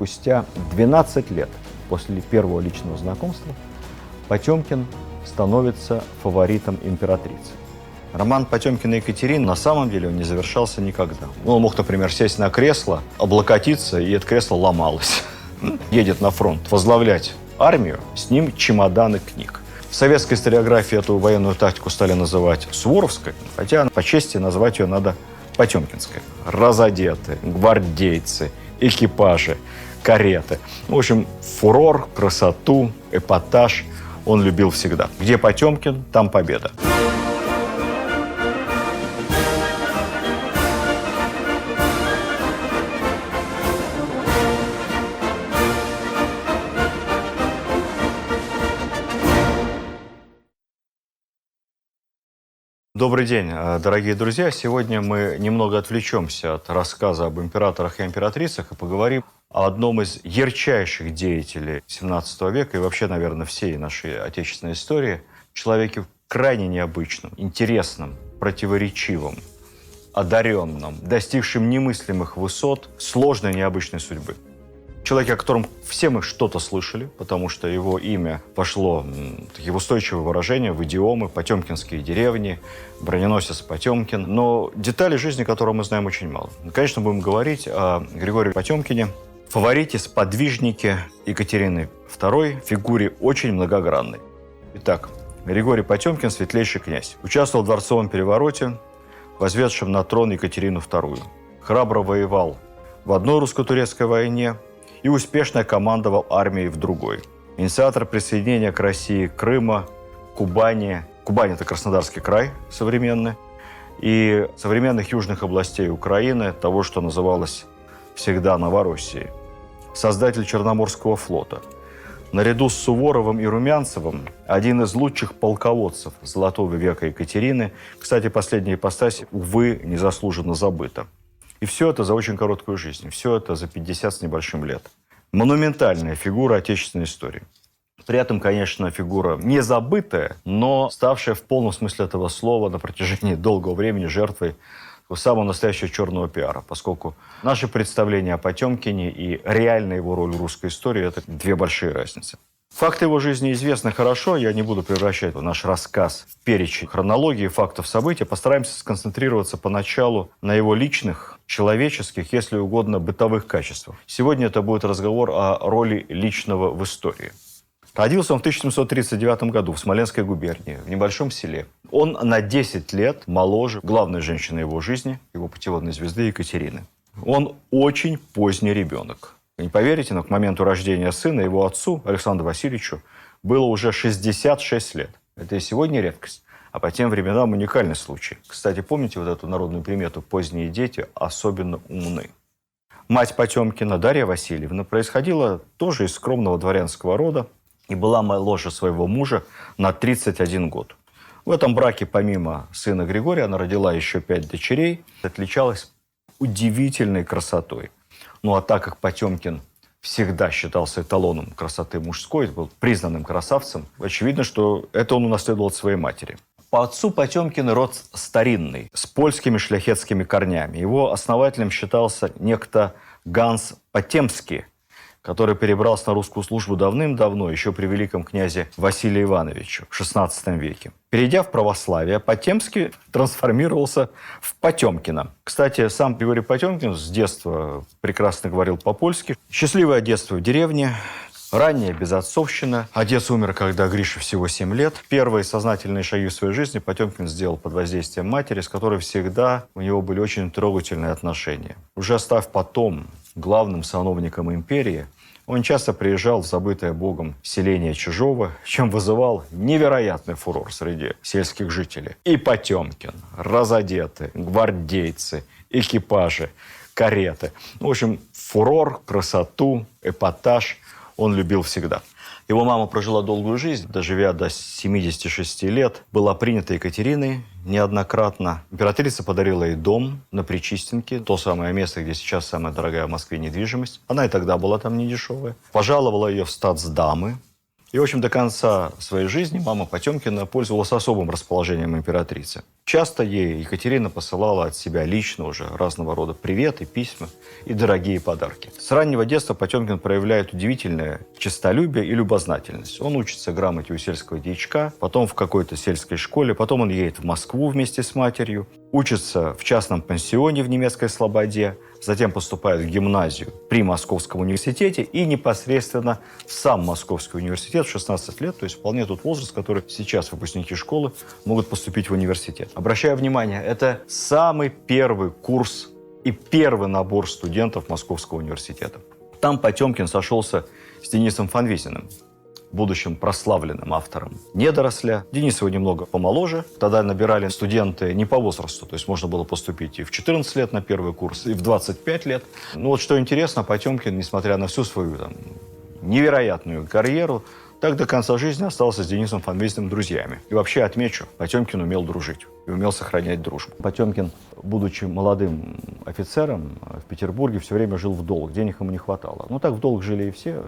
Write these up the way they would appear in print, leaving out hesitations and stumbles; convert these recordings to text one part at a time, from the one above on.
спустя 12 лет после первого личного знакомства Потемкин становится фаворитом императрицы. Роман Потемкина и Екатерины на самом деле он не завершался никогда. Он мог, например, сесть на кресло, облокотиться, и это кресло ломалось. Едет на фронт возглавлять армию, с ним чемоданы книг. В советской историографии эту военную тактику стали называть суворовской, хотя по чести назвать ее надо потемкинской. Разодеты, гвардейцы, экипажи, кареты. В общем, фурор, красоту, эпатаж он любил всегда. Где Потемкин, там победа. Добрый день, дорогие друзья. Сегодня мы немного отвлечемся от рассказа об императорах и императрицах и поговорим о одном из ярчайших деятелей XVII века и вообще, наверное, всей нашей отечественной истории. Человеке крайне необычном, интересном, противоречивом, одаренном, достигшем немыслимых высот, сложной необычной судьбы. Человек, о котором все мы что-то слышали, потому что его имя пошло в устойчивое выражение, в идиомы, потемкинские деревни, броненосец Потемкин. Но деталей жизни которого мы знаем очень мало. Конечно, будем говорить о Григории Потемкине, фаворите, сподвижнике Екатерины II, фигуре очень многогранной. Итак, Григорий Потемкин – светлейший князь. Участвовал в дворцовом перевороте, возведшем на трон Екатерину II. Храбро воевал в одной русско-турецкой войне и успешно командовал армией в другой. Инициатор присоединения к России Крыма, Кубани. Кубань – это Краснодарский край современный. И современных южных областей Украины, того, что называлось всегда Новороссией. Создатель Черноморского флота. Наряду с Суворовым и Румянцевым один из лучших полководцев Золотого века Екатерины. Кстати, последняя ипостась, увы, незаслуженно забыта. И все это за очень короткую жизнь. Все это за 50 с небольшим лет. Монументальная фигура отечественной истории. При этом, конечно, фигура не забытая, но ставшая в полном смысле этого слова на протяжении долгого времени жертвой самого настоящего черного пиара. Поскольку наши представления о Потемкине и реальная его роль в русской истории – это две большие разницы. Факты его жизни известны хорошо, я не буду превращать наш рассказ в перечень хронологии фактов событий. Постараемся сконцентрироваться поначалу на его личных, человеческих, если угодно, бытовых качествах. Сегодня это будет разговор о роли личного в истории. Родился он в 1739 году в Смоленской губернии, в небольшом селе. Он на 10 лет моложе главной женщины его жизни, его путеводной звезды Екатерины. Он очень поздний ребенок. Вы не поверите, но к моменту рождения сына его отцу, Александру Васильевичу, было уже 66 лет. Это и сегодня редкость, а по тем временам уникальный случай. Кстати, помните вот эту народную примету «поздние дети особенно умны»? Мать Потемкина, Дарья Васильевна, происходила тоже из скромного дворянского рода и была моложе своего мужа на 31 год. В этом браке, помимо сына Григория, она родила еще 5 дочерей, отличалась удивительной красотой. Ну а так как Потемкин всегда считался эталоном красоты мужской, был признанным красавцем, очевидно, что это он унаследовал от своей матери. По отцу Потемкин род старинный, с польскими шляхетскими корнями. Его основателем считался некто Ганс Потемский, который перебрался на русскую службу давным-давно, еще при великом князе Василии Ивановиче в XVI веке. Перейдя в православие, Потемский трансформировался в Потемкина. Кстати, сам Григорий Потемкин с детства прекрасно говорил по-польски. Счастливое детство в деревне, ранняя безотцовщина. Отец умер, когда Грише всего 7 лет. Первые сознательные шаги в своей жизни Потемкин сделал под воздействием матери, с которой всегда у него были очень трогательные отношения. Уже став потом главным сановником империи, он часто приезжал в забытое Богом селение Чижово, чем вызывал невероятный фурор среди сельских жителей. И Потемкин, разодеты, гвардейцы, экипажи, кареты. В общем, фурор, красоту, эпатаж он любил всегда. Его мама прожила долгую жизнь, доживя до 76 лет. Была принята Екатериной неоднократно. Императрица подарила ей дом на Причистенке, то самое место, где сейчас самая дорогая в Москве недвижимость. Она и тогда была там недешевая. Пожаловала ее в статсдамы. И, в общем, до конца своей жизни мама Потемкина пользовалась особым расположением императрицы. Часто ей Екатерина посылала от себя лично уже разного рода приветы, письма и дорогие подарки. С раннего детства Потемкин проявляет удивительное честолюбие и любознательность. Он учится грамоте у сельского дьячка, потом в какой-то сельской школе, потом он едет в Москву вместе с матерью, учится в частном пансионе в немецкой Слободе, затем поступает в гимназию при Московском университете и непосредственно в сам Московский университет в 16 лет, то есть вполне тот возраст, который сейчас выпускники школы могут поступить в университет. Обращаю внимание, это самый первый курс и первый набор студентов Московского университета. Там Потемкин сошелся с Денисом Фанвизиным, будущим прославленным автором «Недоросля». Денис его немного помоложе. Тогда набирали студенты не по возрасту, то есть можно было поступить и в 14 лет на первый курс, и в 25 лет. Ну вот что интересно, Потемкин, несмотря на всю свою невероятную карьеру, так до конца жизни остался с Денисом Фанвизиным друзьями. И вообще отмечу, Потемкин умел дружить и умел сохранять дружбу. Потемкин, будучи молодым офицером в Петербурге, все время жил в долг, денег ему не хватало. Ну так в долг жили и все.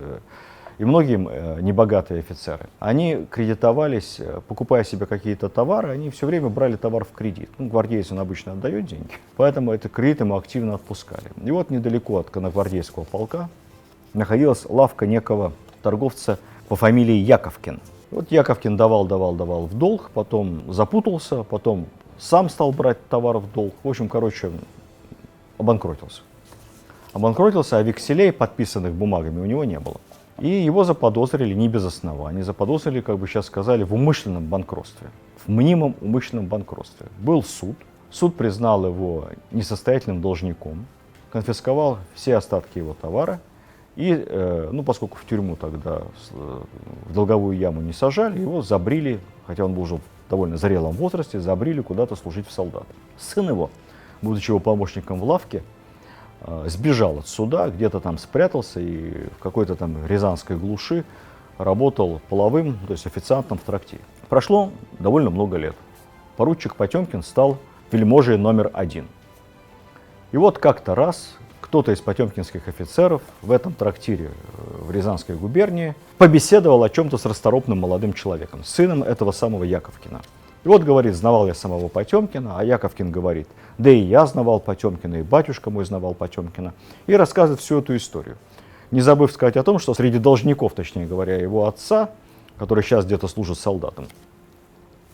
И многие небогатые офицеры, они кредитовались, покупая себе какие-то товары, они все время брали товар в кредит. Ну, гвардеец, он обычно отдает деньги, поэтому этот кредит ему активно отпускали. И вот недалеко от конногвардейского полка находилась лавка некого торговца по фамилии Яковкин. Вот Яковкин давал в долг, потом запутался, потом сам стал брать товар в долг. В общем, обанкротился. А векселей, подписанных бумагами, у него не было. И его заподозрили не без оснований. Заподозрили, как бы сейчас сказали, в умышленном банкротстве. В мнимом умышленном банкротстве. Был суд. Суд признал его несостоятельным должником, конфисковал все остатки его товара. И, поскольку в тюрьму тогда, в долговую яму не сажали, его забрили, хотя он был уже в довольно зрелом возрасте, забрили куда-то служить в солдаты. Сын его, будучи его помощником в лавке, сбежал от суда, где-то там спрятался и в какой-то там рязанской глуши работал половым, то есть официантом в трактире. Прошло довольно много лет. Поручик Потемкин стал вельможей номер 1. И вот как-то раз кто-то из потемкинских офицеров в этом трактире в Рязанской губернии побеседовал о чем-то с расторопным молодым человеком, сыном этого самого Яковкина. И вот, говорит, знавал я самого Потемкина, а Яковкин говорит, да и я знавал Потемкина, и батюшка мой знавал Потемкина, и рассказывает всю эту историю. Не забыв сказать о том, что среди должников, точнее говоря, его отца, который сейчас где-то служит солдатом,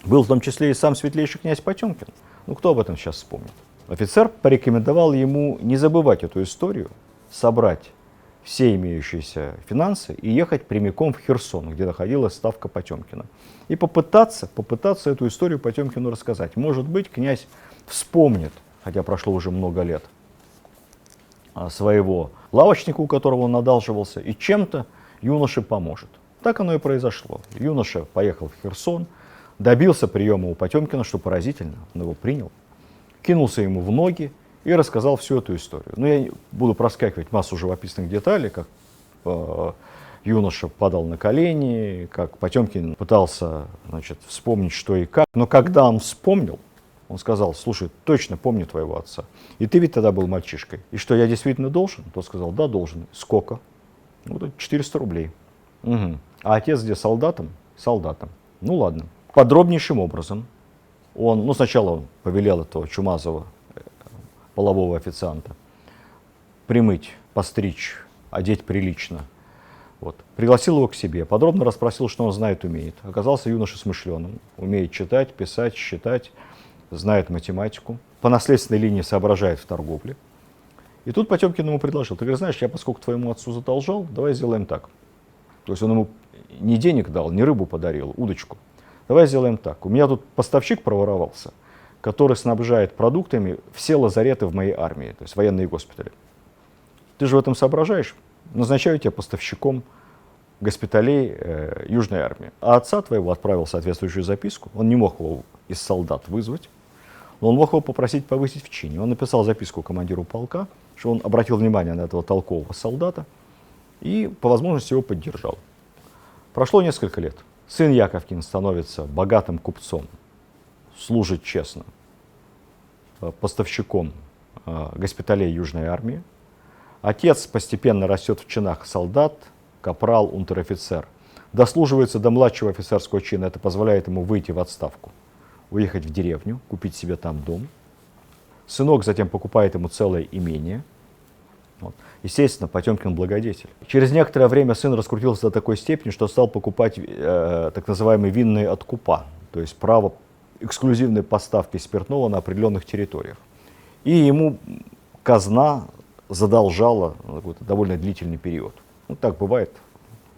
был в том числе и сам светлейший князь Потемкин. Ну, кто об этом сейчас вспомнит? Офицер порекомендовал ему не забывать эту историю, собрать все имеющиеся финансы и ехать прямиком в Херсон, где находилась ставка Потемкина. И попытаться эту историю Потемкину рассказать. Может быть, князь вспомнит, хотя прошло уже много лет, своего лавочника, у которого он одалживался, и чем-то юноше поможет. Так оно и произошло. Юноша поехал в Херсон, добился приема у Потемкина, что поразительно, он его принял, кинулся ему в ноги и рассказал всю эту историю. Но я буду проскакивать массу живописных деталей, как юноша падал на колени, как Потемкин пытался, вспомнить, что и как. Но когда он вспомнил, он сказал, слушай, точно помню твоего отца. И ты ведь тогда был мальчишкой. И что, я действительно должен? Тот сказал, да, должен. Сколько? Ну, 400 рублей. Угу. А отец где, солдатом? Солдатом. Ну, ладно. Подробнейшим образом он, сначала он повелел этого чумазого полового официанта примыть, постричь, одеть прилично. Вот. Пригласил его к себе, подробно расспросил, что он знает, умеет. Оказался юноша смышленым, умеет читать, писать, считать, знает математику, по наследственной линии соображает в торговле. И тут Потемкин ему предложил, ты говоришь, знаешь, я поскольку твоему отцу задолжал, давай сделаем так. То есть он ему не денег дал, не рыбу подарил, удочку. Давай сделаем так. У меня тут поставщик проворовался, который снабжает продуктами все лазареты в моей армии, то есть военные госпитали. Ты же в этом соображаешь? Назначаю тебя поставщиком госпиталей Южной армии. А отца твоего отправил соответствующую записку. Он не мог его из солдат вызвать, но он мог его попросить повысить в чине. Он написал записку командиру полка, что он обратил внимание на этого толкового солдата и по возможности его поддержал. Прошло несколько лет. Сын Яковкин становится богатым купцом, служит честно поставщиком госпиталей Южной армии. Отец постепенно растет в чинах солдат, капрал, унтер-офицер. дослуживается до младшего офицерского чина. Это позволяет ему выйти в отставку, уехать в деревню, купить себе там дом. Сынок затем покупает ему целое имение. Вот. Естественно, Потемкин благодетель. Через некоторое время сын раскрутился до такой степени, что стал покупать так называемые винные откупа, то есть право эксклюзивной поставки спиртного на определенных территориях. И ему казна задолжала на какой-то довольно длительный период. Ну, так бывает.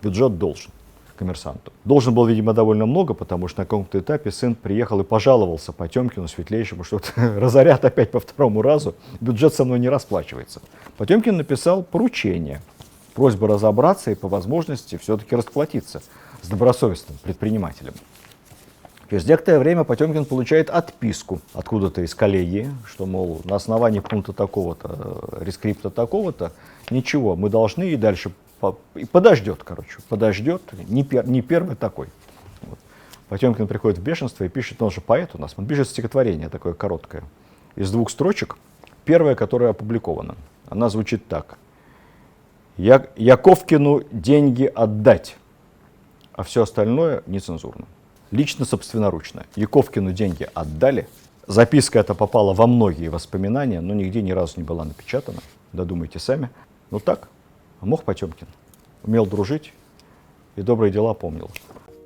Бюджет должен коммерсанту. Должен был, видимо, довольно много, потому что на каком-то этапе сын приехал и пожаловался Потемкину Светлейшему, что разорят опять по второму разу, бюджет со мной не расплачивается. Потемкин написал поручение, просьбу разобраться и по возможности все-таки расплатиться с добросовестным предпринимателем. Через некоторое время Потемкин получает отписку откуда-то из коллегии, что, мол, на основании пункта такого-то, рескрипта такого-то, ничего, мы должны и дальше подождет, подождет, не первый такой. Вот. Потемкин приходит в бешенство и пишет, он же поэт у нас, он пишет стихотворение такое короткое, из 2 строчек, первая, которая опубликована. Она звучит так. Яковкину деньги отдать, а все остальное нецензурно. Лично собственноручно. Яковкину деньги отдали. Записка эта попала во многие воспоминания, но нигде ни разу не была напечатана. Додумайте сами. Ну так. А мог Потемкин. Умел дружить и добрые дела помнил.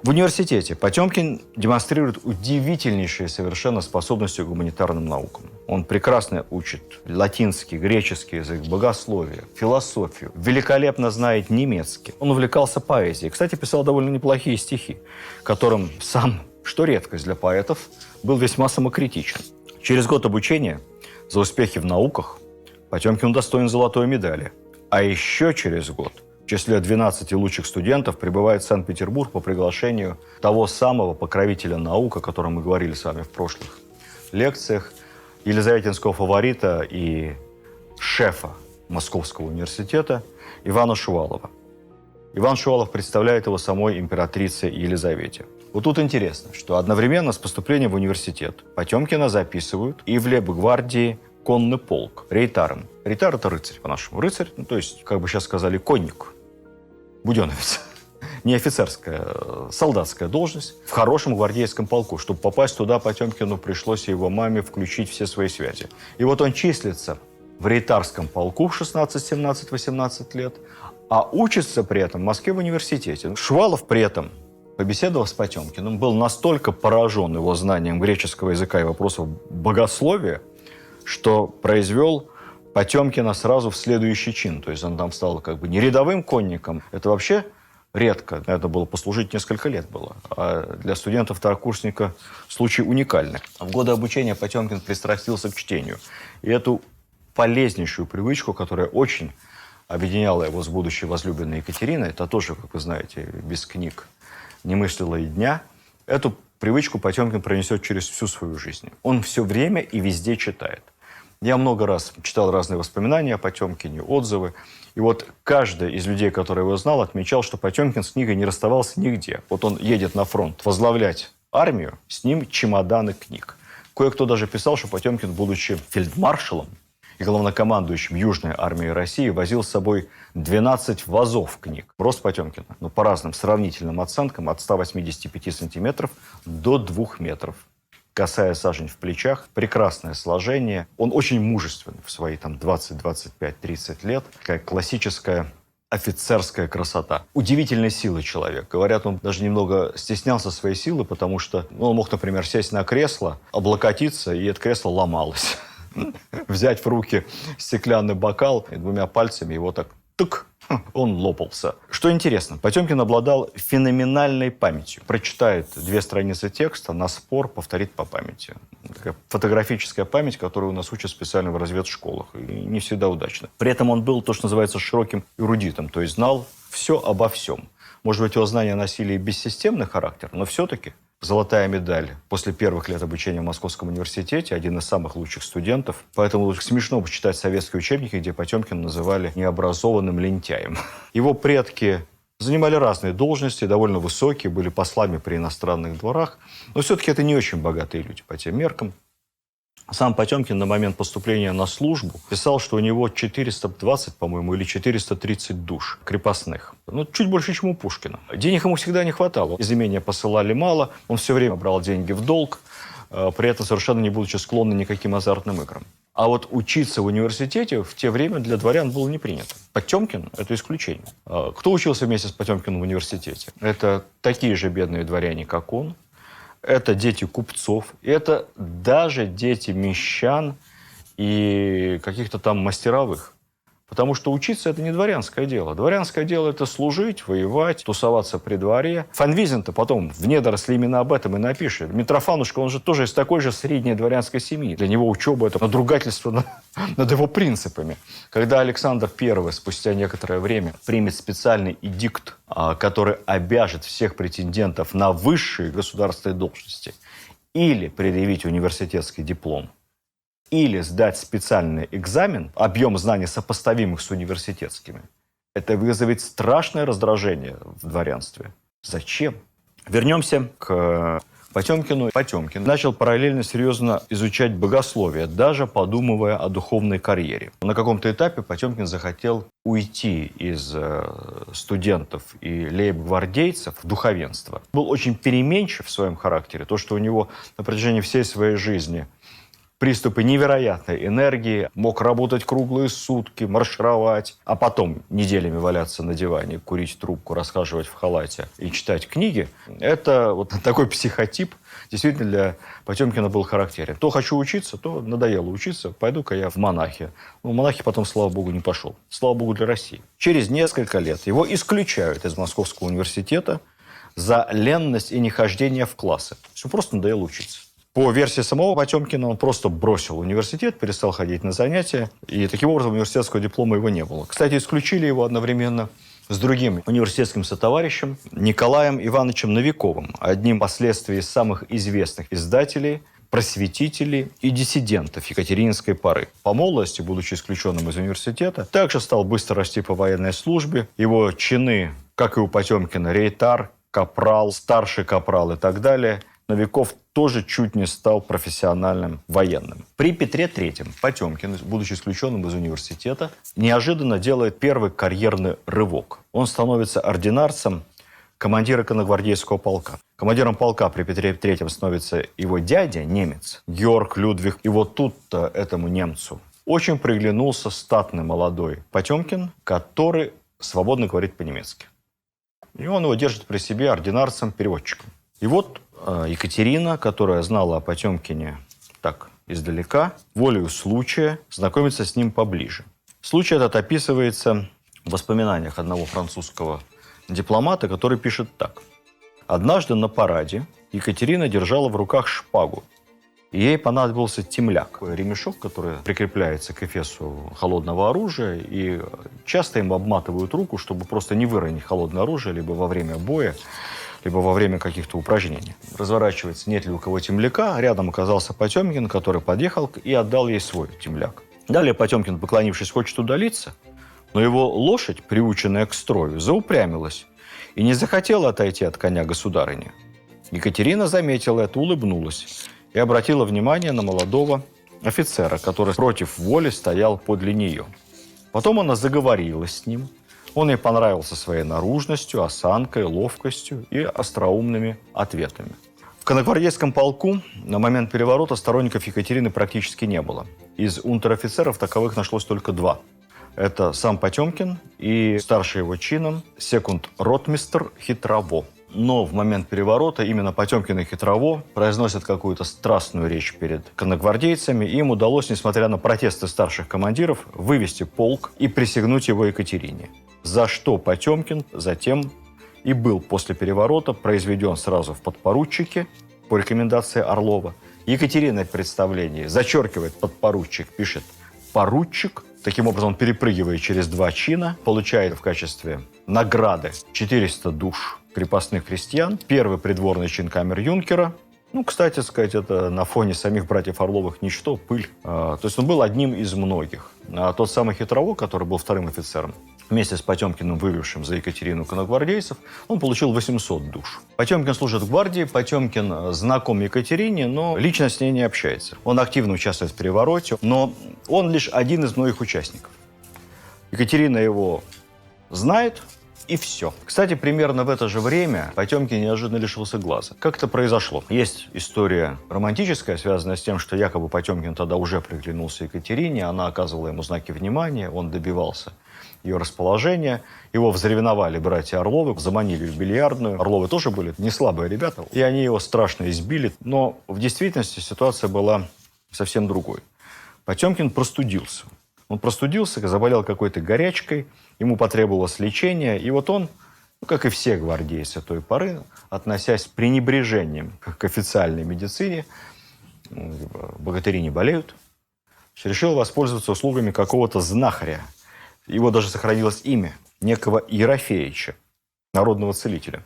В университете Потемкин демонстрирует удивительнейшие совершенно способности к гуманитарным наукам. Он прекрасно учит латинский, греческий язык, богословие, философию, великолепно знает немецкий. Он увлекался поэзией. Кстати, писал довольно неплохие стихи, которым сам, что редкость для поэтов, был весьма самокритичен. Через год обучения за успехи в науках Потемкин удостоен золотой медали. А еще через год в числе 12 лучших студентов прибывает в Санкт-Петербург по приглашению того самого покровителя наук, о котором мы говорили с вами в прошлых лекциях, елизаветинского фаворита и шефа Московского университета Ивана Шувалова. Иван Шувалов представляет его самой императрице Елизавете. Вот тут интересно, что одновременно с поступлением в университет Потемкина записывают и в лейб-гвардии конный полк, рейтаром. Рейтар – это рыцарь, по-нашему. Рыцарь, ну, то есть, как бы сейчас сказали, конник, буденовец. Не офицерская, солдатская должность в хорошем гвардейском полку. Чтобы попасть туда, Потемкину пришлось его маме включить все свои связи. И вот он числится в рейтарском полку в 16, 17, 18 лет, а учится при этом в Москве в университете. Шувалов при этом, побеседовав с Потемкиным, был настолько поражен его знанием греческого языка и вопросов богословия, что произвел Потемкина сразу в следующий чин. То есть он там стал как бы не рядовым конником. Это вообще редко. Это было послужить несколько лет было. А для студента-второкурсника случай уникальный. В годы обучения Потемкин пристрастился к чтению. И эту полезнейшую привычку, которая очень объединяла его с будущей возлюбленной Екатериной, это тоже, как вы знаете, без книг не мыслила и дня, эту привычку Потемкин пронесет через всю свою жизнь. Он все время и везде читает. Я много раз читал разные воспоминания о Потемкине, отзывы. И вот каждый из людей, который его знал, отмечал, что Потемкин с книгой не расставался нигде. Вот он едет на фронт возглавлять армию, с ним чемоданы книг. Кое-кто даже писал, что Потемкин, будучи фельдмаршалом и главнокомандующим Южной армии России, возил с собой 12 вазов книг. Рост Потемкина, ну, по разным сравнительным оценкам, от 185 сантиметров до 2 метров. Косая сажень в плечах, прекрасное сложение. Он очень мужественный в свои там 20, 25, 30 лет. Такая классическая офицерская красота. Удивительной силы человек. Говорят, он даже немного стеснялся своей силы, потому что он мог, например, сесть на кресло, облокотиться, и это кресло ломалось. Взять в руки стеклянный бокал и 2 пальцами его так тык, он лопался. Что интересно, Потемкин обладал феноменальной памятью. Прочитает 2 страницы текста, на спор повторит по памяти. Такая фотографическая память, которую у нас учат специально в разведшколах. И не всегда удачно. При этом он был то, что называется, широким эрудитом, то есть знал все обо всем. Может быть, его знания носили бессистемный характер, но все-таки золотая медаль после первых лет обучения в Московском университете, один из самых лучших студентов. Поэтому смешно почитать советские учебники, где Потемкина называли необразованным лентяем. Его предки занимали разные должности, довольно высокие, были послами при иностранных дворах. Но все-таки это не очень богатые люди по тем меркам. Сам Потемкин на момент поступления на службу писал, что у него 420, по-моему, или 430 душ крепостных. Ну, чуть больше, чем у Пушкина. Денег ему всегда не хватало. Из имения посылали мало, он все время брал деньги в долг, при этом совершенно не будучи склонны никаким азартным играм. А вот учиться в университете в те время для дворян было не принято. Потемкин – это исключение. Кто учился вместе с Потемкиным в университете? Это такие же бедные дворяне, как он. Это дети купцов. Это даже дети мещан и каких-то там мастеровых. Потому что учиться – это не дворянское дело. Дворянское дело – это служить, воевать, тусоваться при дворе. Фанвизин-то потом в недоросли именно об этом и напишет. Митрофанушка, он же тоже из такой же средней дворянской семьи. Для него учеба – это надругательство над его принципами. Когда Александр I спустя некоторое время примет специальный эдикт, который обяжет всех претендентов на высшие государственные должности или предъявить университетский диплом, или сдать специальный экзамен, объем знаний сопоставимых с университетскими, это вызовет страшное раздражение в дворянстве. Зачем? Вернемся к Потемкину. Потемкин начал параллельно серьезно изучать богословие, даже подумывая о духовной карьере. На каком-то этапе Потемкин захотел уйти из студентов и лейб-гвардейцев в духовенство. Был очень переменчив в своем характере. То, что у него на протяжении всей своей жизни приступы невероятной энергии, мог работать круглые сутки, маршировать, а потом неделями валяться на диване, курить трубку, расхаживать в халате и читать книги. Это вот такой психотип действительно для Потемкина был характерен. То хочу учиться, то надоело учиться, пойду-ка я в монахи. Ну, в монахи потом, слава богу, не пошел. Слава богу для России. Через несколько лет его исключают из Московского университета за ленность и нехождение в классы. Все просто надоело учиться. По версии самого Потемкина, он просто бросил университет, перестал ходить на занятия, и таким образом университетского диплома его не было. Кстати, исключили его одновременно с другим университетским сотоварищем Николаем Ивановичем Новиковым, одним впоследствии из самых известных издателей, просветителей и диссидентов екатерининской поры. По молодости, будучи исключенным из университета, также стал быстро расти по военной службе. Его чины, как и у Потемкина, рейтар, капрал, старший капрал и так далее – Новиков тоже чуть не стал профессиональным военным. При Петре III Потемкин, будучи исключенным из университета, неожиданно делает первый карьерный рывок. Он становится ординарцем командира конногвардейского полка. Командиром полка при Петре III становится его дядя, немец, Георг Людвиг. И вот тут-то этому немцу очень приглянулся статный молодой Потемкин, который свободно говорит по-немецки. И он его держит при себе ординарцем-переводчиком. И вот Екатерина, которая знала о Потемкине так издалека, волею случая знакомится с ним поближе. Случай этот описывается в воспоминаниях одного французского дипломата, который пишет так. «Однажды на параде Екатерина держала в руках шпагу, и ей понадобился темляк, ремешок, который прикрепляется к эфесу холодного оружия, и часто им обматывают руку, чтобы просто не выронить холодное оружие либо во время боя, либо во время каких-то упражнений. Разворачивается, нет ли у кого темляка. Рядом оказался Потемкин, который подъехал и отдал ей свой темляк. Далее Потемкин, поклонившись, хочет удалиться, но его лошадь, приученная к строю, заупрямилась и не захотела отойти от коня государыни. Екатерина заметила это, улыбнулась и обратила внимание на молодого офицера, который против воли стоял подле нее. Потом она заговорила с ним. Он ей понравился своей наружностью, осанкой, ловкостью и остроумными ответами. В конногвардейском полку на момент переворота сторонников Екатерины практически не было. Из унтер-офицеров таковых нашлось только два. Это сам Потемкин и старший его чином секунд-ротмистр Хитрово. Но в момент переворота именно Потемкин и Хитрово произносят какую-то страстную речь перед конногвардейцами, и им удалось, несмотря на протесты старших командиров, вывести полк и присягнуть его Екатерине. За что Потемкин затем и был после переворота произведен сразу в подпоручики по рекомендации Орлова. Екатерина в представлении зачеркивает подпоручик, пишет поручик. Таким образом, он перепрыгивает через два чина, получает в качестве награды 400 душ крепостных крестьян, первый придворный чин камер-юнкера. Ну, кстати сказать, это на фоне самих братьев Орловых ничто, пыль. То есть он был одним из многих. А тот самый Хитрово, который был вторым офицером, вместе с Потемкиным, вывевшим за Екатерину конногвардейцев, он получил 800 душ. Потемкин служит в гвардии, Потемкин знаком Екатерине, но лично с ней не общается. Он активно участвует в перевороте, но он лишь один из многих участников. Екатерина его знает, и все. Кстати, примерно в это же время Потемкин неожиданно лишился глаза. Как это произошло? Есть история романтическая, связанная с тем, что якобы Потемкин тогда уже приглянулся Екатерине, она оказывала ему знаки внимания, он добивался ее расположения. Его взревновали братья Орловы, заманили в бильярдную. Орловы тоже были не слабые ребята, и они его страшно избили. Но в действительности ситуация была совсем другой. Потемкин простудился. Он простудился, заболел какой-то горячкой, ему потребовалось лечение, и вот он, как и все гвардейцы той поры, относясь с пренебрежением к официальной медицине, богатыри не болеют, решил воспользоваться услугами какого-то знахаря. Его даже сохранилось имя некого Ерофеича, народного целителя.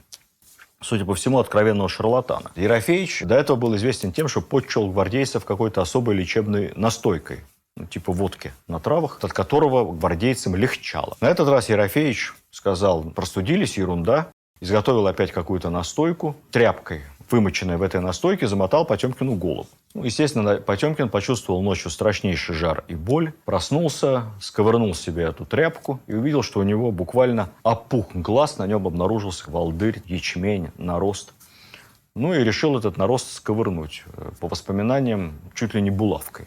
Судя по всему, откровенного шарлатана. Ерофеич до этого был известен тем, что подчил гвардейцев какой-то особой лечебной настойкой, типа водки на травах, от которого гвардейцам легчало. На этот раз Ерофеич сказал: простудились, ерунда. Изготовил опять какую-то настойку, тряпкой, вымоченной в этой настойке, замотал Потемкину голову. Естественно, Потемкин почувствовал ночью страшнейший жар и боль, проснулся, сковырнул себе эту тряпку и увидел, что у него буквально опух глаз, на нем обнаружился волдырь, ячмень, нарост. И решил этот нарост сковырнуть. По воспоминаниям, чуть ли не булавкой.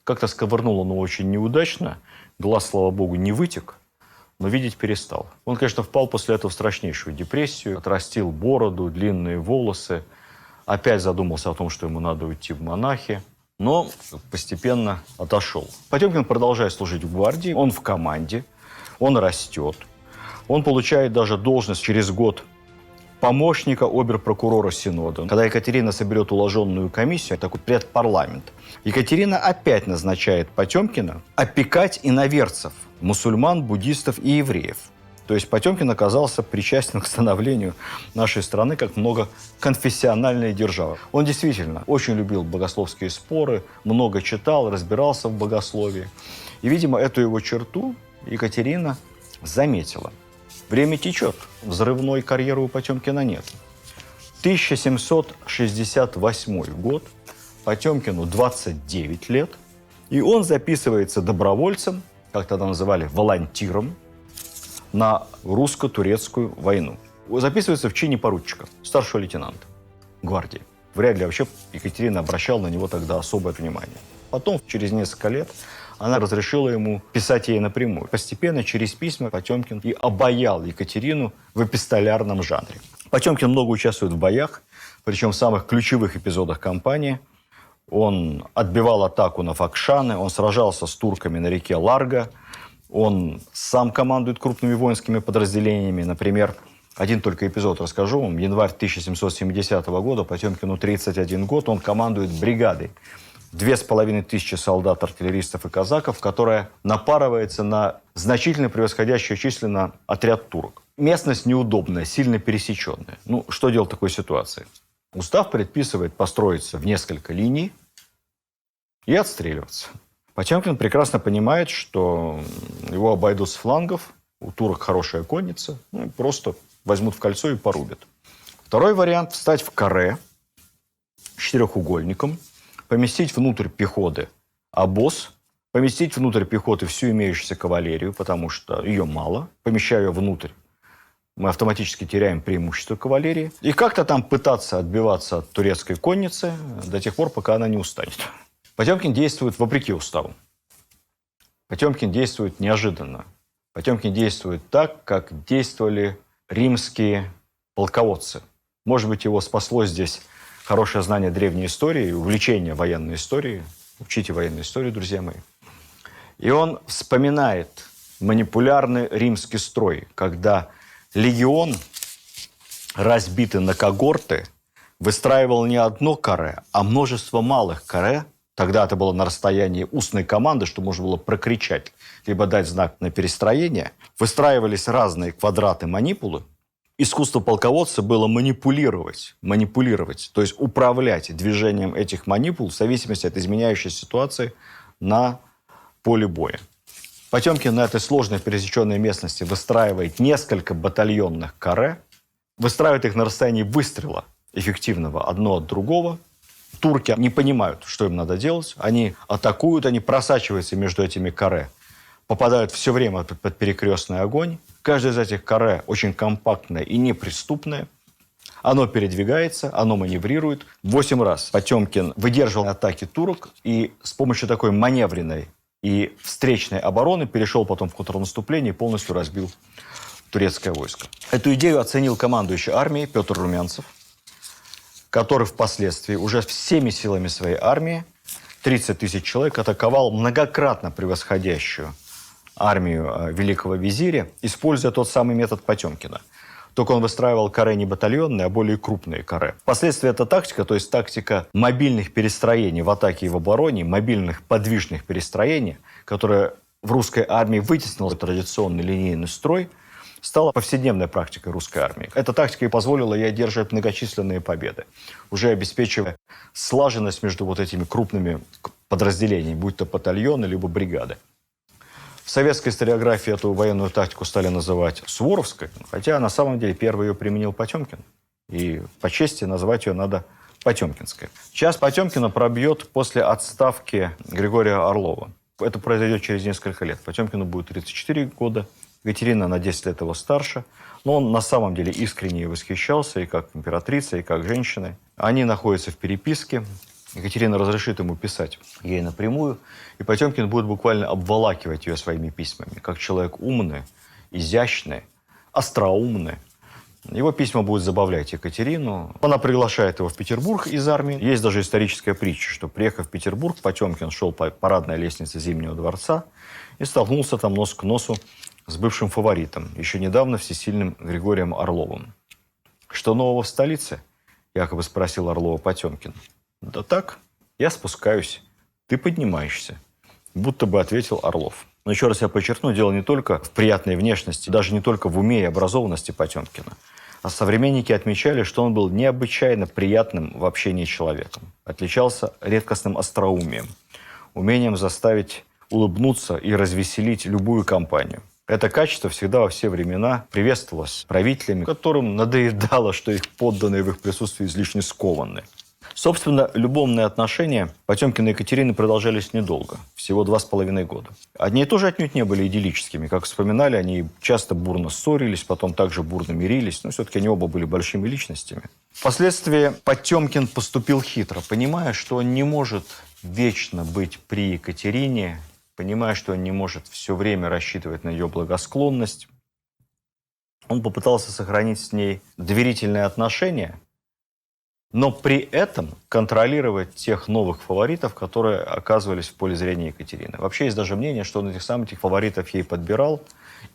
Как-то сковырнул он его очень неудачно, глаз, слава богу, не вытек, но видеть перестал. Он, конечно, впал после этого в страшнейшую депрессию, отрастил бороду, длинные волосы, опять задумался о том, что ему надо уйти в монахи, но постепенно отошел. Потемкин продолжает служить в гвардии, он в команде, он растет, он получает даже должность через год помощника обер-прокурора Синода. Когда Екатерина соберет уложенную комиссию, такой предпарламент, Екатерина опять назначает Потемкина опекать иноверцев, мусульман, буддистов и евреев. То есть Потемкин оказался причастен к становлению нашей страны как многоконфессиональной державы. Он действительно очень любил богословские споры, много читал, разбирался в богословии. И, видимо, эту его черту Екатерина заметила. Время течет, взрывной карьеры у Потемкина нет. 1768 год, Потемкину 29 лет, и он записывается добровольцем, как тогда называли, волонтиром, на русско-турецкую войну. Записывается в чине поручика, старшего лейтенанта гвардии. Вряд ли вообще Екатерина обращала на него тогда особое внимание. Потом, через несколько лет, она разрешила ему писать ей напрямую. Постепенно, через письма, Потемкин и обаял Екатерину в эпистолярном жанре. Потемкин много участвует в боях, причем в самых ключевых эпизодах кампании. Он отбивал атаку на Факшаны, он сражался с турками на реке Ларго, он сам командует крупными воинскими подразделениями. Например, один только эпизод расскажу вам. Январь 1770 года, Потемкину 31 год, он командует бригадой. 2500 солдат, артиллеристов и казаков, которая напарывается на значительно превосходящий численно отряд турок. Местность неудобная, сильно пересеченная. Что делать в такой ситуации? Устав предписывает построиться в несколько линий и отстреливаться. Потемкин прекрасно понимает, что его обойдут с флангов, у турок хорошая конница, просто возьмут в кольцо и порубят. Второй вариант – встать в каре с четырехугольником, поместить внутрь пехоты обоз, поместить внутрь пехоты всю имеющуюся кавалерию, потому что ее мало. Помещая ее внутрь, мы автоматически теряем преимущество кавалерии. И как-то там пытаться отбиваться от турецкой конницы до тех пор, пока она не устанет. Потемкин действует вопреки уставу. Потемкин действует неожиданно. Потемкин действует так, как действовали римские полководцы. Может быть, его спасло здесь хорошее знание древней истории, увлечение военной историей. Учите военную историю, друзья мои. И он вспоминает манипулярный римский строй, когда легион, разбитый на когорты, выстраивал не одно каре, а множество малых каре. Тогда это было на расстоянии устной команды, что можно было прокричать, либо дать знак на перестроение. Выстраивались разные квадраты-манипулы. Искусство полководца было манипулировать, то есть управлять движением этих манипул в зависимости от изменяющейся ситуации на поле боя. Потемкин на этой сложной пересеченной местности выстраивает несколько батальонных каре, выстраивает их на расстоянии выстрела эффективного одно от другого. Турки не понимают, что им надо делать. Они атакуют, они просачиваются между этими каре, попадают все время под перекрестный огонь. Каждое из этих каре очень компактное и неприступное. Оно передвигается, оно маневрирует. 8 раз Потемкин выдерживал атаки турок и с помощью такой маневренной и встречной обороны перешел потом в контрнаступление и полностью разбил турецкое войско. Эту идею оценил командующий армией Петр Румянцев, который впоследствии уже всеми силами своей армии, 30 тысяч человек, атаковал многократно превосходящую армию великого визиря, используя тот самый метод Потемкина. Только он выстраивал каре не батальонные, а более крупные каре. Впоследствии эта тактика, то есть тактика мобильных перестроений в атаке и в обороне, мобильных подвижных перестроений, которая в русской армии вытеснила традиционный линейный строй, стала повседневной практикой русской армии. Эта тактика и позволила ей одерживать многочисленные победы, уже обеспечивая слаженность между вот этими крупными подразделениями, будь то батальоны, либо бригады. В советской историографии эту военную тактику стали называть суворовской, хотя на самом деле первый ее применил Потемкин. И по чести назвать ее надо потемкинской. Час Потемкина пробьет после отставки Григория Орлова. Это произойдет через несколько лет. Потемкину будет 34 года, Екатерина на 10 лет его старше. Но он на самом деле искренне восхищался и как императрица, и как женщиной. Они находятся в переписке. Екатерина разрешит ему писать ей напрямую, и Потемкин будет буквально обволакивать ее своими письмами, как человек умный, изящный, остроумный. Его письма будут забавлять Екатерину. Она приглашает его в Петербург из армии. Есть даже историческая притча, что, приехав в Петербург, Потемкин шел по парадной лестнице Зимнего дворца и столкнулся там нос к носу с бывшим фаворитом, еще недавно всесильным Григорием Орловым. «Что нового в столице?» – якобы спросил Орлова Потемкин. «Да так, я спускаюсь, ты поднимаешься», будто бы ответил Орлов. Но еще раз я подчеркну, дело не только в приятной внешности, даже не только в уме и образованности Потемкина. А современники отмечали, что он был необычайно приятным в общении с человеком. Отличался редкостным остроумием, умением заставить улыбнуться и развеселить любую компанию. Это качество всегда во все времена приветствовалось правителями, которым надоедало, что их подданные в их присутствии излишне скованы. Собственно, любовные отношения Потемкина и Екатерины продолжались недолго, всего 2,5 года. Одни тоже отнюдь не были идиллическими. Как вспоминали, они часто бурно ссорились, потом также бурно мирились, но все-таки они оба были большими личностями. Впоследствии Потемкин поступил хитро, понимая, что он не может вечно быть при Екатерине, понимая, что он не может все время рассчитывать на ее благосклонность. Он попытался сохранить с ней доверительные отношения, но при этом контролировать тех новых фаворитов, которые оказывались в поле зрения Екатерины. Вообще есть даже мнение, что он этих самых фаворитов ей подбирал